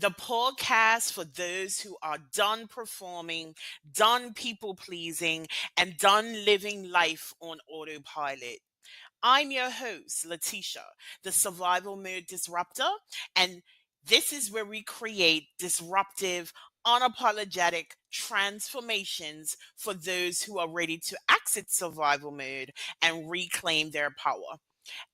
the podcast for those who are done performing, done people pleasing, and done living life on autopilot. I'm your host, Leticia, the Survival Mode Disruptor, and this is where we create disruptive, unapologetic transformations for those who are ready to exit survival mode and reclaim their power.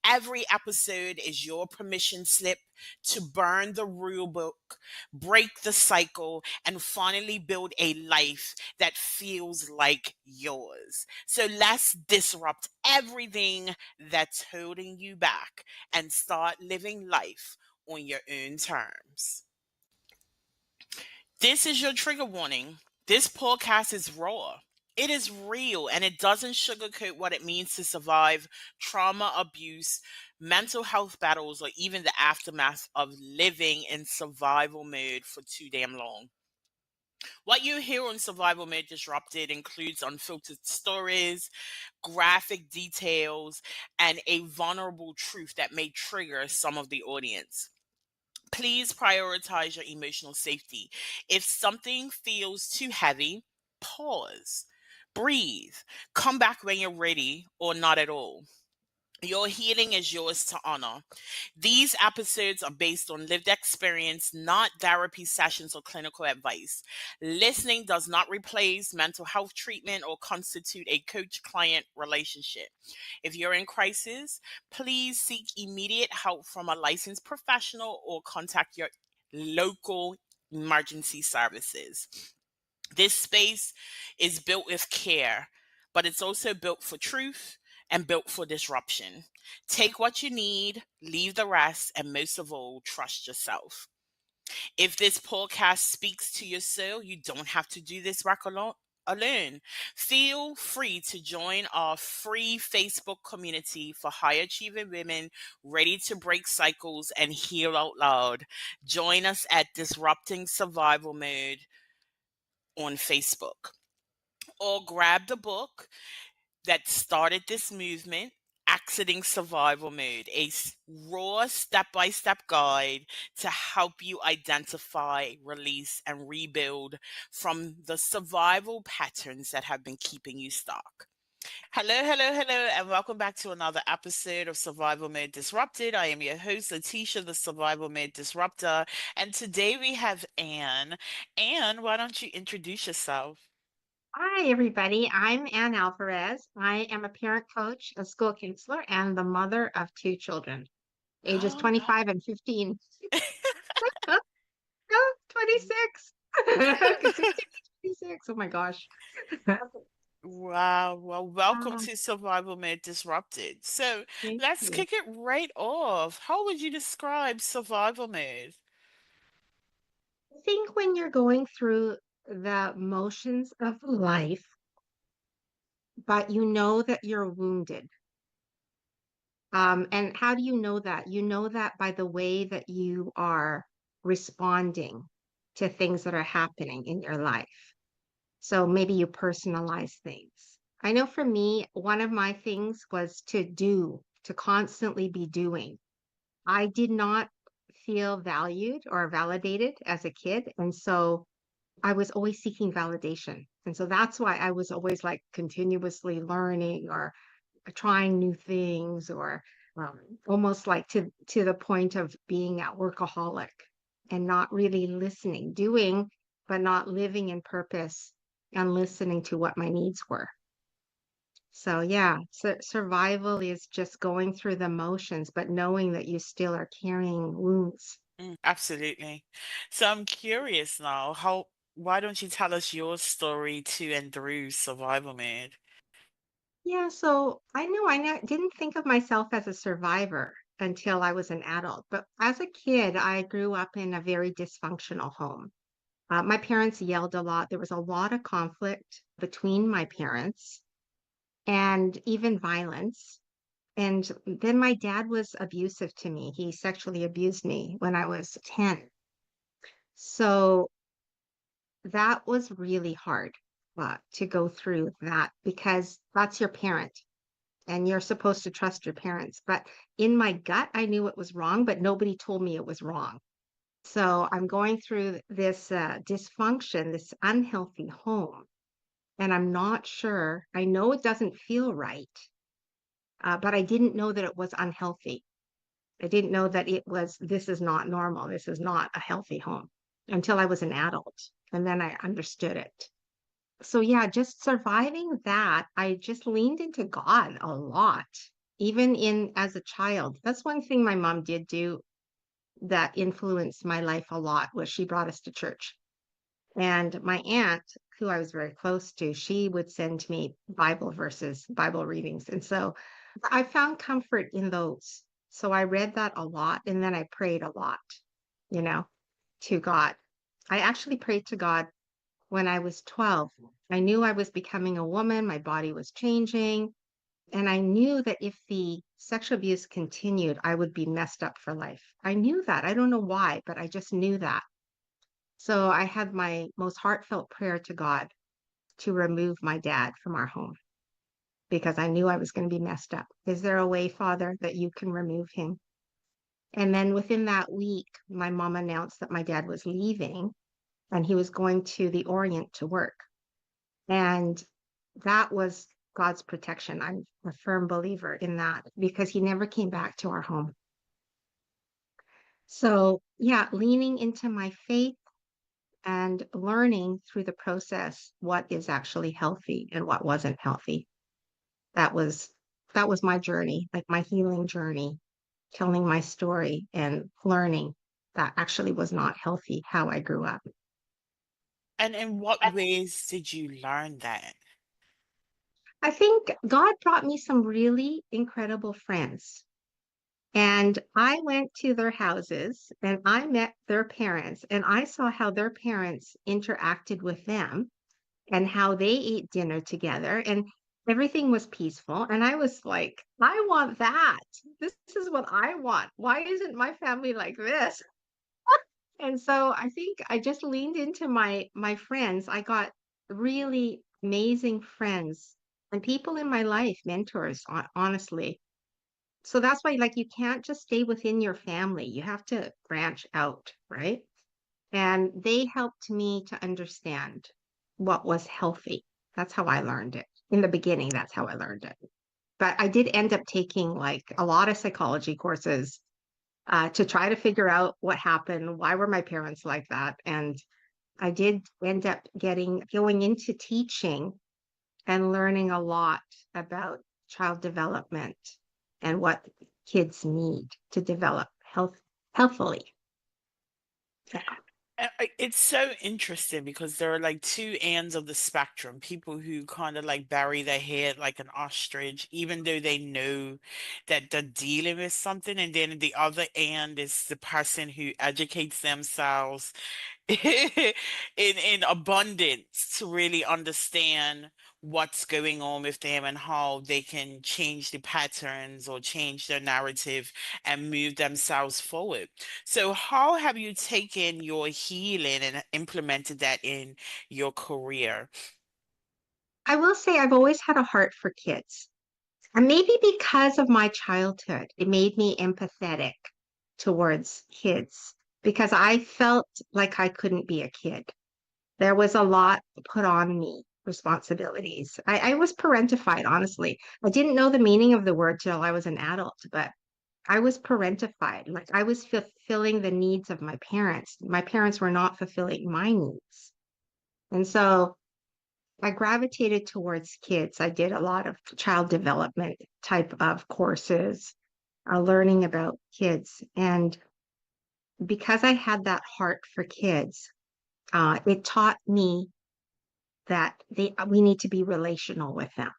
Every episode is your permission slip to burn the rule book, break the cycle, and finally build a life that feels like yours. So let's disrupt everything that's holding you back and start living life on your own terms. This is your trigger warning. This podcast is raw. It is real and it doesn't sugarcoat what it means to survive trauma, abuse, mental health battles, or even the aftermath of living in survival mode for too damn long. What you hear on Survival Mode Disrupted includes unfiltered stories, graphic details, and a vulnerable truth that may trigger some of the audience. Please prioritize your emotional safety. If something feels too heavy, pause, breathe, come back when you're ready, or not at all. Your healing is yours to honor. These episodes are based on lived experience, not therapy sessions or clinical advice. Listening does not replace mental health treatment or constitute a coach client relationship. If you're in crisis, please seek immediate help from a licensed professional or contact your local emergency services. This space is built with care, but it's also built for truth and built for disruption. Take what you need, leave the rest, and most of all, trust yourself. If this podcast speaks to your soul, you don't have to do this work alone. Feel free to join our free Facebook community for high achieving women ready to break cycles and heal out loud. Join us at Disrupting Survival Mode on Facebook, or grab the book that started this movement, Exiting Survival Mode, raw step by step guide to help you identify, release, and rebuild from the survival patterns that have been keeping you stuck. Hello, hello, hello, and welcome back to another episode of Survival Mode Disrupted. I am your host, Leticia, the Survival Mode Disruptor, and today we have Anne. Anne, why don't you introduce yourself? Hi, everybody. I'm Ann Alvarez. I am a parent coach, a school counselor, and the mother of two children, ages 25 and 15. Oh, 26. Soon to be 26. Oh my gosh. Wow. Well, welcome Um, to Survival Mode Disrupted. So Thank let's you. kick it right off. How would you describe survival mode? I think when you're going through the motions of life, but you know that you're wounded. And how do you know that? You know that by the way that you are responding to things that are happening in your life. So maybe you personalize things. I know for me, one of my things was to do, to constantly be doing. I did not feel valued or validated as a kid. And so I was always seeking validation. And so that's why I was always like continuously learning or trying new things or almost like to the point of being a workaholic and not really listening, doing, but not living in purpose and listening to what my needs were. So yeah, survival is just going through the motions, but knowing that you still are carrying wounds. Absolutely. So I'm curious now, why don't you tell us your story to and through survival mode? Yeah, so I didn't think of myself as a survivor until I was an adult. But as a kid, I grew up in a very dysfunctional home. My parents yelled a lot. There was a lot of conflict between my parents and even violence. And then my dad was abusive to me. He sexually abused me when I was 10. So that was really hard to go through that because that's your parent and you're supposed to trust your parents. But in my gut, I knew it was wrong, but nobody told me it was wrong. So I'm going through this dysfunction, this unhealthy home, and I'm not sure. I know it doesn't feel right, but I didn't know that it was unhealthy. I didn't know that this is not normal. This is not a healthy home until I was an adult. And then I understood it. So, yeah, just surviving that, I just leaned into God a lot, even in as a child. That's one thing my mom did do that influenced my life a lot was she brought us to church. And my aunt, who I was very close to, she would send me Bible verses, Bible readings. And so I found comfort in those. So I read that a lot and then I prayed a lot, you know, to God. I actually prayed to God when I was 12. I knew I was becoming a woman, my body was changing. And I knew that if the sexual abuse continued, I would be messed up for life. I knew that. I don't know why, but I just knew that. So I had my most heartfelt prayer to God to remove my dad from our home because I knew I was going to be messed up. Is there a way, Father, that you can remove him? And then within that week, my mom announced that my dad was leaving and he was going to the Orient to work. And that was God's protection. I'm a firm believer in that because he never came back to our home. So, yeah, leaning into my faith and learning through the process what is actually healthy and what wasn't healthy. That was that was my journey, like my healing journey, telling my story and learning that actually was not healthy how I grew up. And in what ways did you learn that? I think God brought me some really incredible friends. And I went to their houses and I met their parents and I saw how their parents interacted with them and how they ate dinner together and everything was peaceful. And I was like, I want that. This is what I want. Why isn't my family like this? And so I think I just leaned into my friends. I got really amazing friends and people in my life, mentors, honestly. So that's why like you can't just stay within your family. You have to branch out, right? And they helped me to understand what was healthy. That's how I learned it. In the beginning, that's how I learned it. But I did end up taking like a lot of psychology courses to try to figure out what happened. Why were my parents like that? And I did end up going into teaching and learning a lot about child development and what kids need to develop healthfully. Yeah. It's so interesting because there are like two ends of the spectrum. People who kind of like bury their head like an ostrich, even though they know that they're dealing with something. And then the other end is the person who educates themselves in abundance to really understand what's going on with them and how they can change the patterns or change their narrative and move themselves forward. So, how have you taken your healing and implemented that in your career? I will say I've always had a heart for kids. And maybe because of my childhood, it made me empathetic towards kids because I felt like I couldn't be a kid. There was a lot put on me, responsibilities. I was parentified, honestly. I didn't know the meaning of the word till I was an adult, but I was parentified. Like I was fulfilling the needs of my parents. My parents were not fulfilling my needs. And so I gravitated towards kids. I did a lot of child development type of courses, learning about kids. And because I had that heart for kids, it taught me that we need to be relational with them.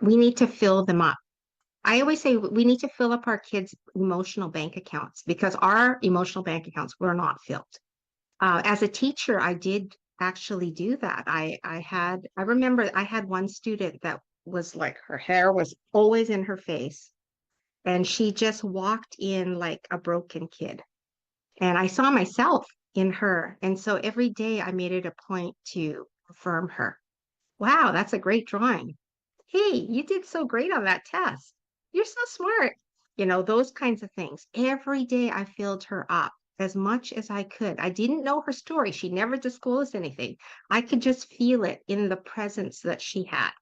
We need to fill them up. I always say we need to fill up our kids' emotional bank accounts because our emotional bank accounts were not filled. As a teacher, I did actually do that. I remember I had one student that was like her hair was always in her face and she just walked in like a broken kid. And I saw myself in her. And so every day I made it a point to affirm her. Wow, that's a great drawing. Hey, you did so great on that test. You're so smart. You know, those kinds of things. Every day I filled her up. as much as I could. I didn't know her story. She never disclosed anything. I could just feel it in the presence that she had.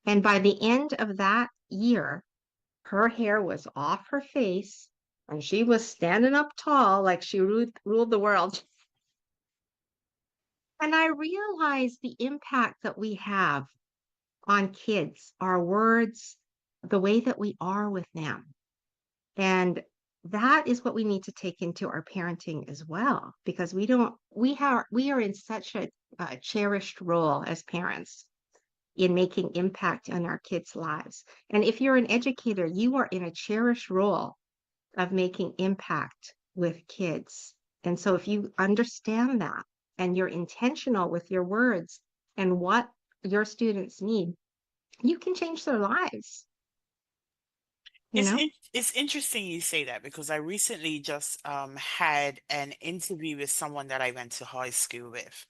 And by the end of that year, her hair was off her face and she was standing up tall like she ruled the world. And I realized the impact that we have on kids, our words, the way that we are with them. And that is what we need to take into our parenting as well, because we are in such a cherished role as parents in making impact on our kids' lives. And if you're an educator, you are in a cherished role of making impact with kids. And so if you understand that and you're intentional with your words and what your students need, you can change their lives, you know? It's interesting you say that because I recently just had an interview with someone that I went to high school with.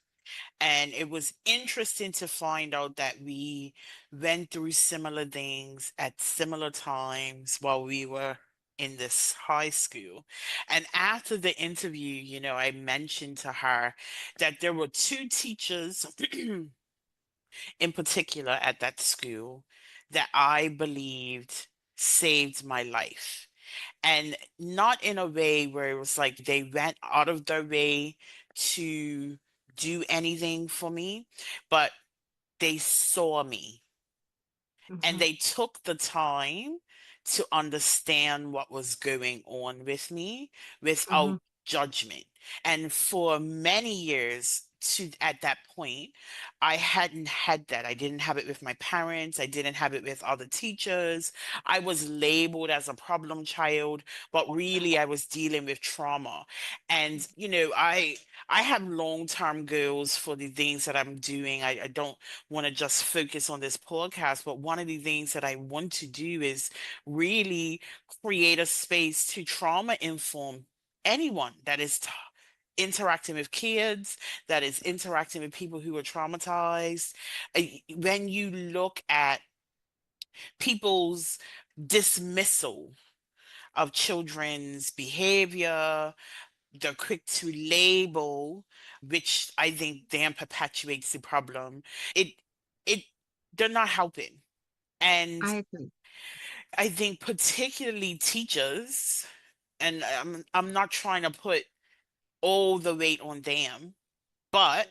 And it was interesting to find out that we went through similar things at similar times while we were in this high school. And after the interview, I mentioned to her that there were two teachers in particular at that school that I believed saved my life. And not in a way where it was like they went out of their way to do anything for me, but they saw me and Mhm, they took the time to understand what was going on with me without mhm, judgment. And for many years, to at that point, I hadn't had that. I didn't have it with my parents. I didn't have it with other teachers. I was labeled as a problem child, but really I was dealing with trauma. And I have long-term goals for the things that I'm doing. I don't want to just focus on this podcast, but one of the things that I want to do is really create a space to trauma inform anyone that is interacting with kids, that is interacting with people who are traumatized. When you look at people's dismissal of children's behavior, they're quick to label, which I think then perpetuates the problem. It it they're not helping. And I agree. I think particularly teachers, and I'm not trying to put all the weight on them, but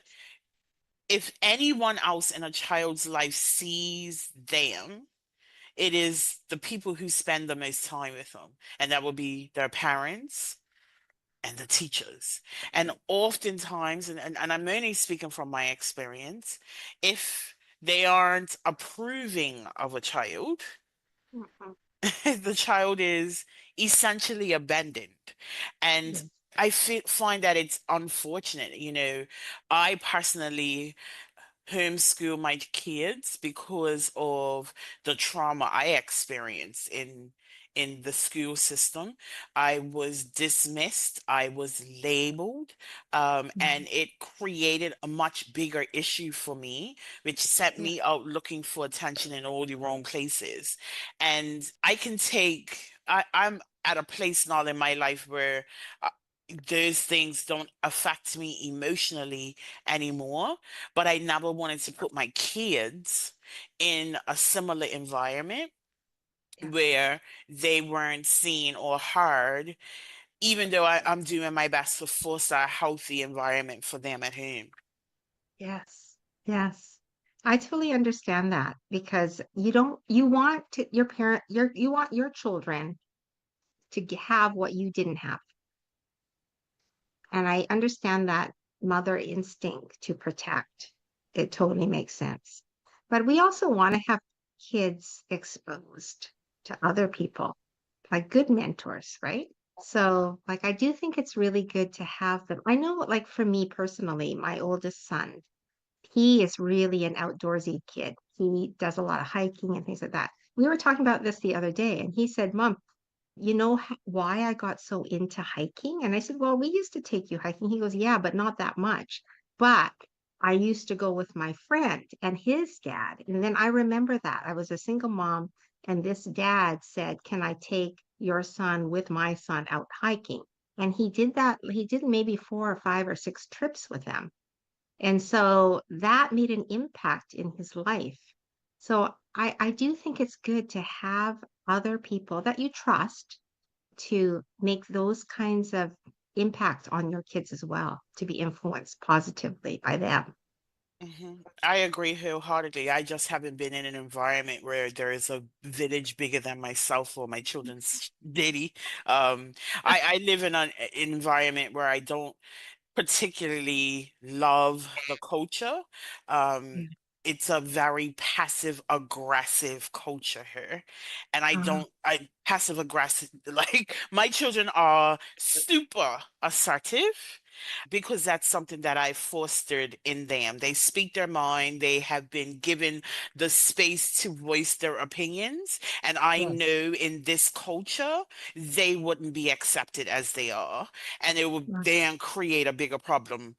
if anyone else in a child's life sees them, it is the people who spend the most time with them, and that would be their parents and the teachers. And oftentimes, and I'm only speaking from my experience, if they aren't approving of a child, Mhm, the child is essentially abandoned. And yes, find that it's unfortunate. I personally homeschool my kids because of the trauma I experienced in the school system. I was dismissed, I was labeled, and mhm, it created a much bigger issue for me, which set yeah, me out looking for attention in all the wrong places. And I'm at a place now in my life where uh, those things don't affect me emotionally anymore, but I never wanted to put my kids in a similar environment yeah, where they weren't seen or heard, even though I'm doing my best to foster a healthy environment for them at home. yes, yes. I totally understand that because you want you want your children to have what you didn't have. And I understand that mother instinct to protect. It totally makes sense. But we also want to have kids exposed to other people, like good mentors, right? So, like, I do think it's really good to have them. I know, like, for me personally, my oldest son, he is really an outdoorsy kid. He does a lot of hiking and things like that. We were talking about this the other day, and he said, Mom, you know why I got so into hiking? And I said, well, we used to take you hiking. He goes, yeah, but not that much. But I used to go with my friend and his dad. And then I remember that I was a single mom, and this dad said, can I take your son with my son out hiking? And he did maybe 4 or 5 or 6 trips with them. And so that made an impact in his life. So I do think it's good to have other people that you trust to make those kinds of impacts on your kids as well, to be influenced positively by them. I agree wholeheartedly. I just haven't been in an environment where there is a village bigger than myself or my children's daddy. Um, I live in an environment where I don't particularly love the culture. Um, Yeah. it's a very passive aggressive culture here. And I passive aggressive, like my children are super assertive because that's something that I fostered in them. They speak their mind, they have been given the space to voice their opinions. And I Yes. know in this culture, they wouldn't be accepted as they are and it will Yes. then create a bigger problem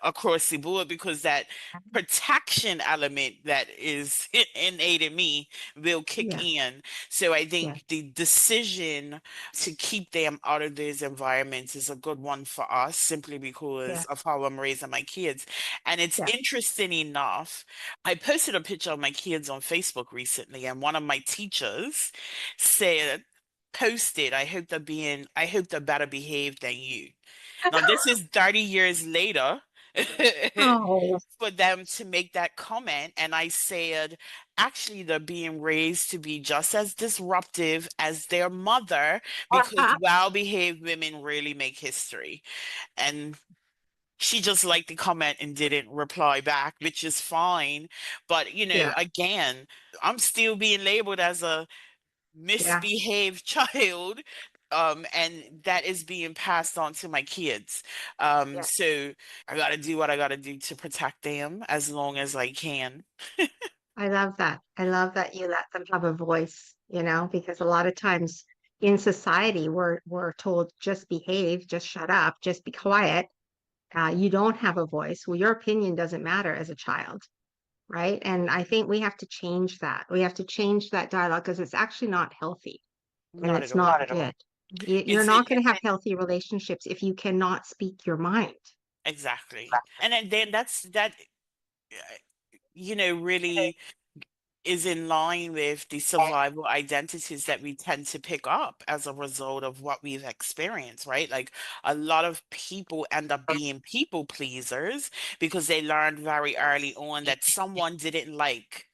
across the board because that protection element that is innate in me will kick Yes. in. So I Yes. think the decision to keep them out of those environments is a good one for us simply because Yes. of how I'm raising my kids. And it's Yes. interesting enough, I posted a picture of my kids on Facebook recently, and one of my teachers said, posted, I hope they're better behaved than you. Now, this is 30 years later Oh. for them to make that comment. And I said, actually, they're being raised to be just as disruptive as their mother because well-behaved women really make history. And she just liked the comment and didn't reply back, which is fine. But, Yeah. again, I'm still being labeled as a Yeah. misbehaved child, and that is being passed on to my kids. Yeah. So I got to do what I got to do to protect them as long as I can. I love that. I love that you let them have a voice, because a lot of times in society we're told just behave, just shut up, just be quiet. You don't have a voice. Well, your opinion doesn't matter as a child, right? And I think we have to change that. We have to change that dialogue because it's actually not healthy and Not at it's all. not good. You're It's it not going to have healthy relationships if you cannot speak your mind. exactly. And then that uh, really is in line with the survival identities that we tend to pick up as a result of what we've experienced, right? Like a lot of people end up being people pleasers because they learned very early on that someone didn't like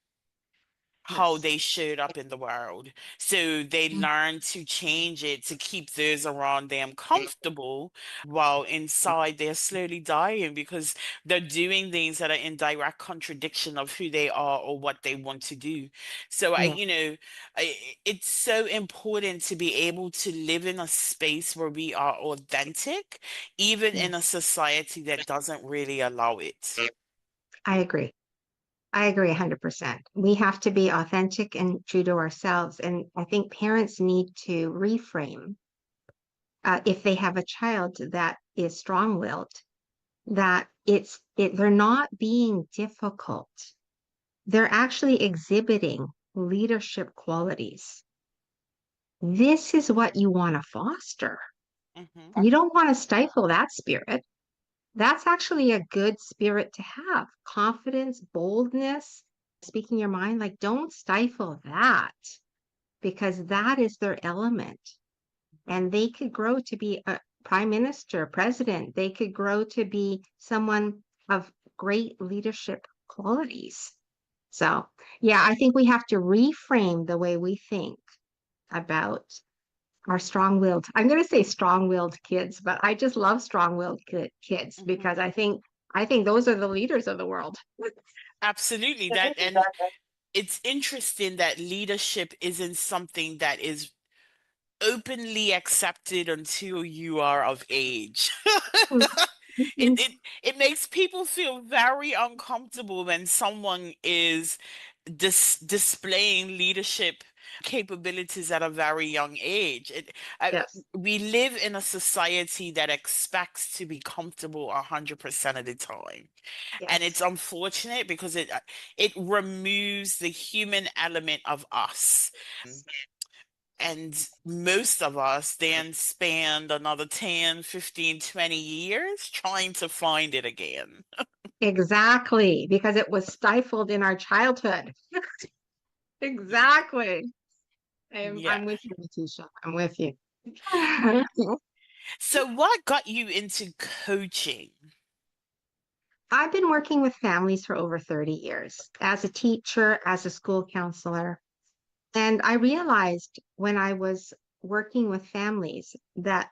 how Yes. they showed up in the world. So they learn to change it to keep those around them comfortable while inside they're slowly dying because they're doing things that are in direct contradiction of who they are or what they want to do. So Yeah. it's so important to be able to live in a space where we are authentic, even in a Yes. society that doesn't really allow it. I agree. I agree 100%. We have to be authentic and true to ourselves. And I think parents need to reframe, if they have a child that is strong-willed, that they're not being difficult. They're actually exhibiting leadership qualities. This is what you want to foster. Hmm. You don't want to stifle that spirit. That's actually a good spirit to have. Confidence, boldness, speaking your mind. Like, don't stifle that because that is their element. And they could grow to be a prime minister, president. They could grow to be someone of great leadership qualities. So, yeah, I think we have to reframe the way we think about our strong-willed. I'm going to say strong-willed kids, but I just love strong-willed kids because Hmm. I think those are the leaders of the world. Absolutely. That and it's interesting that leadership isn't something that is openly accepted until you are of age. It Mhm. it it makes people feel very uncomfortable when someone is displaying leadership capabilities at a very young age. Yes, We live in a society that expects to be comfortable 100% of the time. And it's yes, unfortunate because it removes the human element of us. And most of us then spend another 10, 15, 20 years trying to find it again. Exactly, because it was stifled in our childhood. Exactly. Yeah. I'm with you, Leticia. I'm with you. So, what got you into coaching? I've been working with families for over 30 years as a teacher, as a school counselor. And I realized when I was working with families that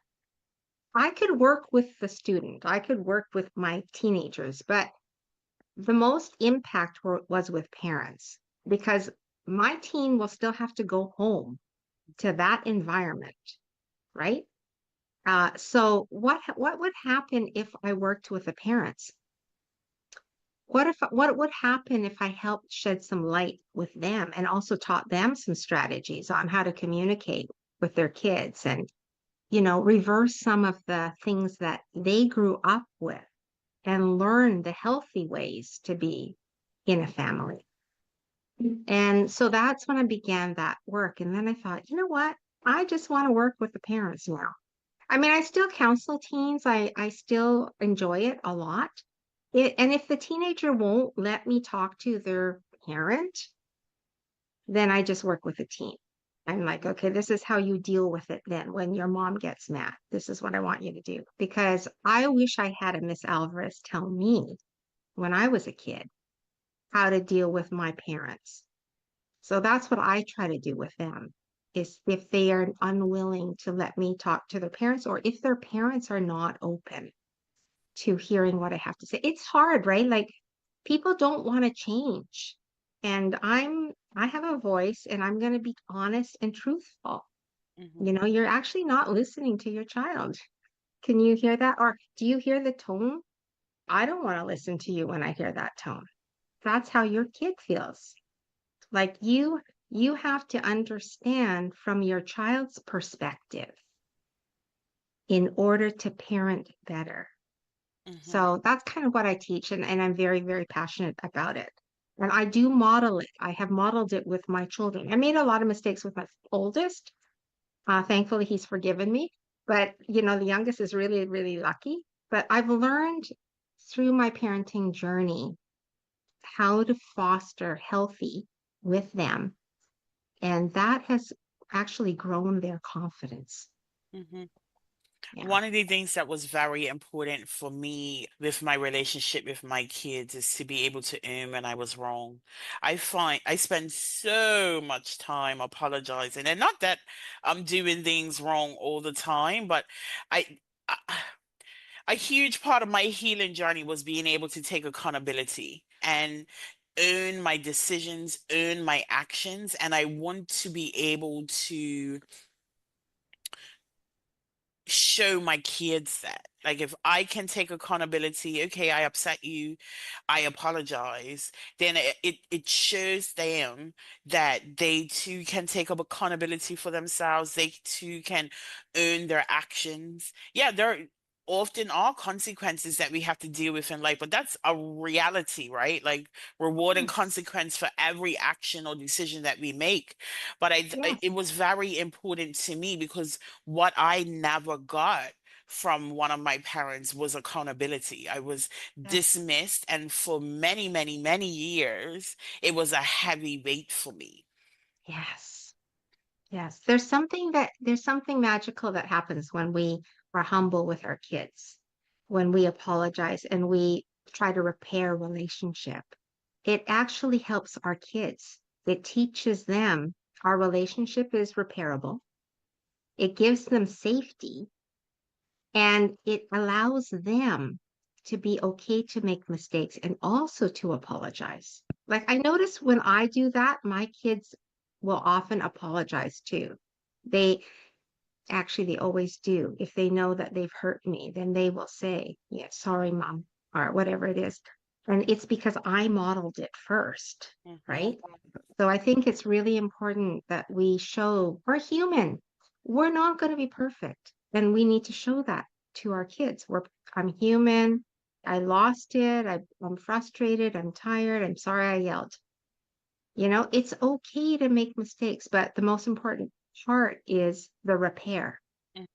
I could work with the student, I could work with my teenagers, but the most impact was with parents because my teen will still have to go home to that environment, right? So what would happen if I worked with the parents? What would happen if I helped shed some light with them and also taught them some strategies on how to communicate with their kids and, reverse some of the things that they grew up with and learn the healthy ways to be in a family. And so that's when I began that work. And then I thought, you know what? I just want to work with the parents now. I mean, I still counsel teens. I still enjoy it a lot. And if the teenager won't let me talk to their parent, then I just work with the teen. I'm like, okay, this is how you deal with it then when your mom gets mad. This is what I want you to do. Because I wish I had a Miss Alvarez tell me when I was a kid how to deal with my parents. So that's what I try to do with them is if they are unwilling to let me talk to their parents or if their parents are not open to hearing what I have to say. It's hard, right? Like people don't want to change. And I have a voice and I'm going to be honest and truthful. Hmm. You're actually not listening to your child. Can you hear that? Or do you hear the tone? I don't want to listen to you when I hear that tone. That's how your kid feels. Like you have to understand from your child's perspective in order to parent better. Hmm. So that's kind of what I teach, and I'm very, very passionate about it. And I do model it. I have modeled it with my children. I made a lot of mistakes with my oldest. Thankfully, he's forgiven me. But, the youngest is really, really lucky. But I've learned through my parenting journey how to foster healthy with them. And that has actually grown their confidence. Hmm. Yeah. One of the things that was very important for me with my relationship with my kids is to be able to own when I was wrong. I find I spend so much time apologizing, and not that I'm doing things wrong all the time, but I, I a huge part of my healing journey was being able to take accountability and own my decisions, own my actions, and I want to be able to show my kids that. Like if I can take accountability, okay, I upset you, I apologize, then it shows them that they too can take up accountability for themselves. They too can own their actions. Yeah, there often are consequences that we have to deal with in life, but that's a reality, right? Like reward and Yes. consequence for every action or decision that we make. But Yes. it was very important to me because what I never got from one of my parents was accountability. I was Yes. dismissed, and for many, many, many years, it was a heavy weight for me. Yes. Yes. There's something magical that happens when we are humble with our kids, when we apologize and we try to repair relationship. It actually helps our kids. It teaches them our relationship is repairable. It gives them safety and it allows them to be okay to make mistakes and also to apologize. Like I notice when I do that, my kids will often apologize too. They they always do. If they know that they've hurt me, then they will say, yeah, sorry, mom, or whatever it is. And it's because I modeled it first, Hmm. right? So I think it's really important that we show we're human. We're not going to be perfect. And we need to show that to our kids. I'm human. I lost it. I'm frustrated. I'm tired. I'm sorry I yelled. It's okay to make mistakes, but the most important part is the repair,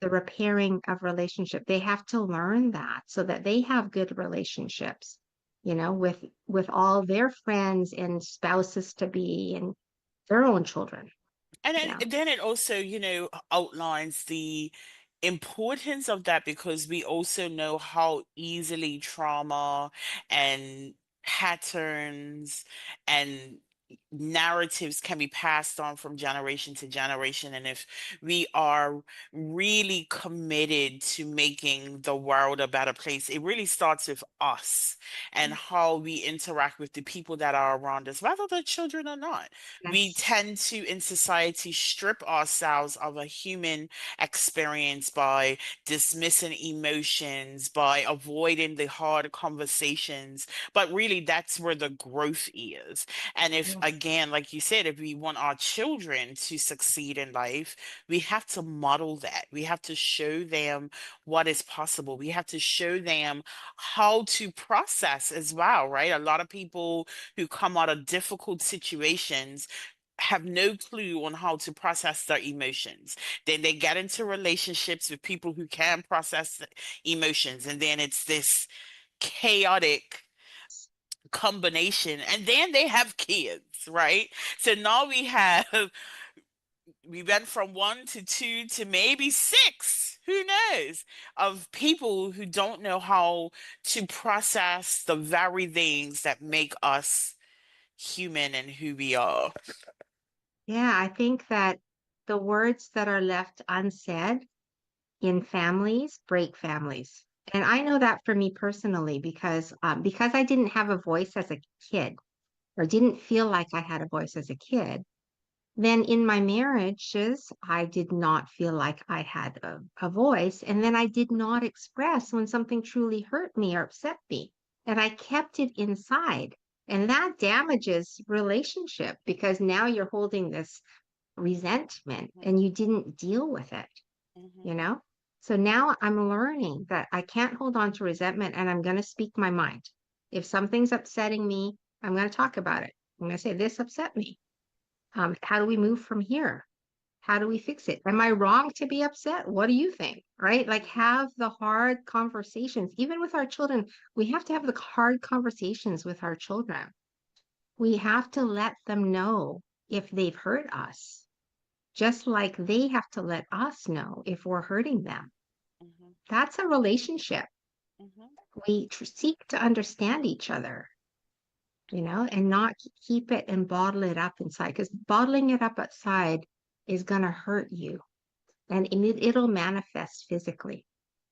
the repairing of relationship. They have to learn that so that they have good relationships, with all their friends and spouses to be and their own children. Yeah. And then it also, outlines the importance of that because we also know how easily trauma and patterns and narratives can be passed on from generation to generation. And if we are really committed to making the world a better place, it really starts with us and how we interact with the people that are around us, whether they're children or not. We Yes. tend to, in society, strip ourselves of a human experience by dismissing emotions, by avoiding the hard conversations. But really, that's where the growth is. And if, Yes. again, like you said, if we want our children to succeed in life, we have to model that. We have to show them what is possible. We have to show them how to process as well, right? A lot of people who come out of difficult situations have no clue on how to process their emotions. Then they get into relationships with people who can process the emotions, and then it's this chaotic combination. And then they have kids, right? So now we went from one to two to maybe six, who knows, of people who don't know how to process the very things that make us human and who we are. Yeah, I think that the words that are left unsaid in families break families. And I know that for me personally because I didn't have a voice as a kid or didn't feel like I had a voice as a kid. Then in my marriages, I did not feel like I had a voice. And then I did not express when something truly hurt me or upset me. And I kept it inside. And that damages relationship because now you're holding this resentment and you didn't deal with it, you Mhm, know? So now I'm learning that I can't hold on to resentment and I'm going to speak my mind. If something's upsetting me, I'm going to talk about it. I'm going to say, this upset me. How do we move from here? How do we fix it? Am I wrong to be upset? What do you think? Right? Like mhm, have the hard conversations. Even with our children, we have to have the hard conversations with our children. We have to let them know if they've hurt us, just like they have to let us know if we're hurting them. mhm, That's a relationship. mhm, We seek to understand each other, and not keep it and bottle it up inside because bottling it up outside is going to hurt you and it'll manifest physically.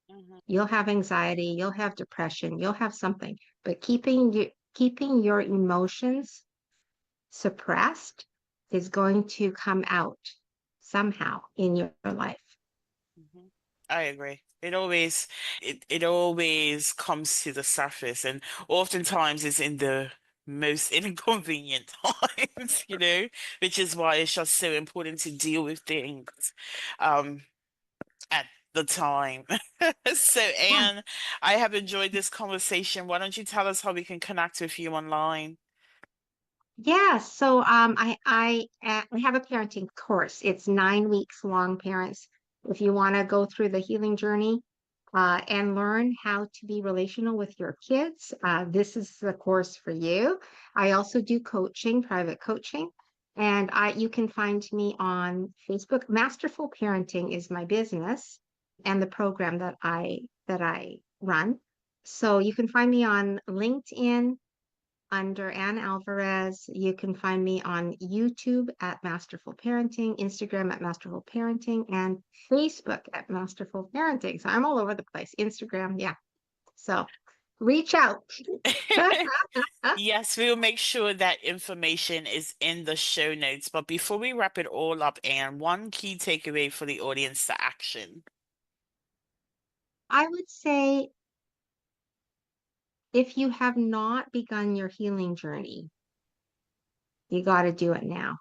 mhm, You'll have anxiety, you'll have depression, you'll have something, but keeping your emotions suppressed is going to come out somehow in your life. mhm. I agree. It always comes to the surface, and oftentimes it's in the most inconvenient times, which is why it's just so important to deal with things um at the time. So, Yeah. Anne, I have enjoyed this conversation. Why don't you tell us how we can connect with you online? Yeah, so I have a parenting course. It's 9 weeks long, parents. If you want to go through the healing journey and learn how to be relational with your kids, this is the course for you. I also do coaching, private coaching, and you can find me on Facebook. Masterful Parenting is my business and the program that I run. So you can find me on LinkedIn under Ann Alvarez. You can find me on YouTube at Masterful Parenting, Instagram at Masterful Parenting, and Facebook at Masterful Parenting. So I'm all over the place. Instagram, yeah. So reach out. Yes, we will make sure that information is in the show notes. But before we wrap it all up, Anne, one key takeaway for the audience to action. I would say if you have not begun your healing journey, you got to do it now.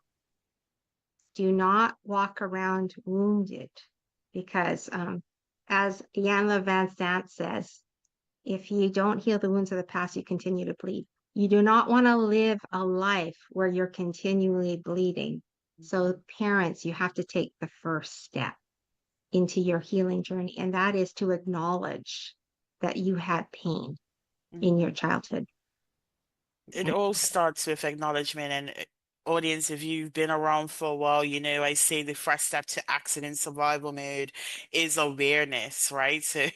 Do not walk around wounded because, as Jan Van Sant says, if you don't heal the wounds of the past, you continue to bleed. You do not want to live a life where you're continually bleeding. So, parents, you have to take the first step into your healing journey, and that is to acknowledge that you had pain in your Mhm. childhood. It And all starts with acknowledgement. And audience, if you've been around for a while, you know I say the first step to accident survival mode is awareness, right? So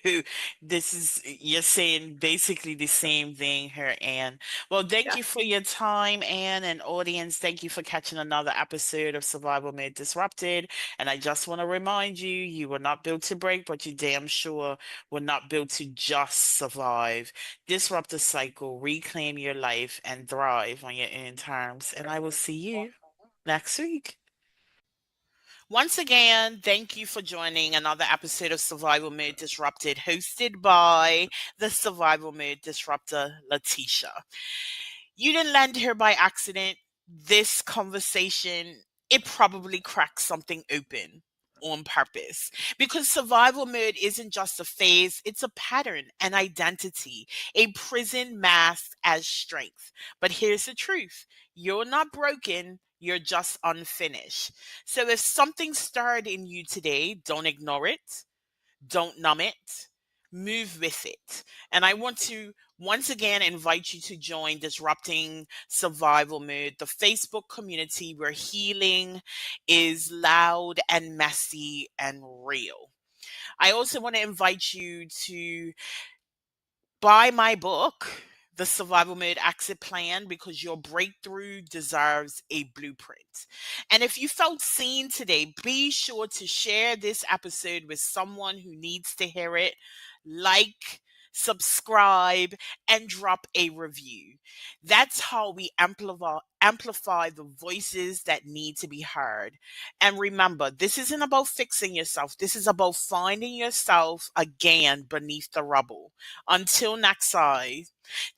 this is, you're saying basically the same thing here, Anne. Well, thank yeah, you for your time, Anne, and audience. Thank you for catching another episode of Survival Mode Disrupted. And I just want to remind you, you were not built to break, but you damn sure were not built to just survive. Disrupt the cycle, reclaim your life, and thrive on your own terms. And I will see you next week. Once again, thank you for joining another episode of Survival Mode Disrupted, hosted by the Survival Mode Disruptor, Leticia. You didn't land here by accident. This conversation, it probably cracked something open on purpose, because survival mode isn't just a phase, it's a pattern, an identity, a prison masked as strength. But here's the truth: you're not broken, you're just unfinished. So if something stirred in you today, don't ignore it, don't numb it, move with it. And I want to once again invite you to join Disrupting Survival Mode, the Facebook community where healing is loud and messy and real. I also want to invite you to buy my book, The Survival Mode Exit Plan, because your breakthrough deserves a blueprint. And if you felt seen today, be sure to share this episode with someone who needs to hear it. Like, subscribe, and drop a review. That's how we amplify the voices that need to be heard. And remember, this isn't about fixing yourself. This is about finding yourself again beneath the rubble. Until next time,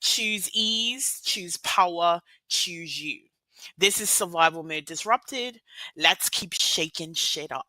choose ease, choose power, choose you. This is Survival Mode Disrupted. Let's keep shaking shit up.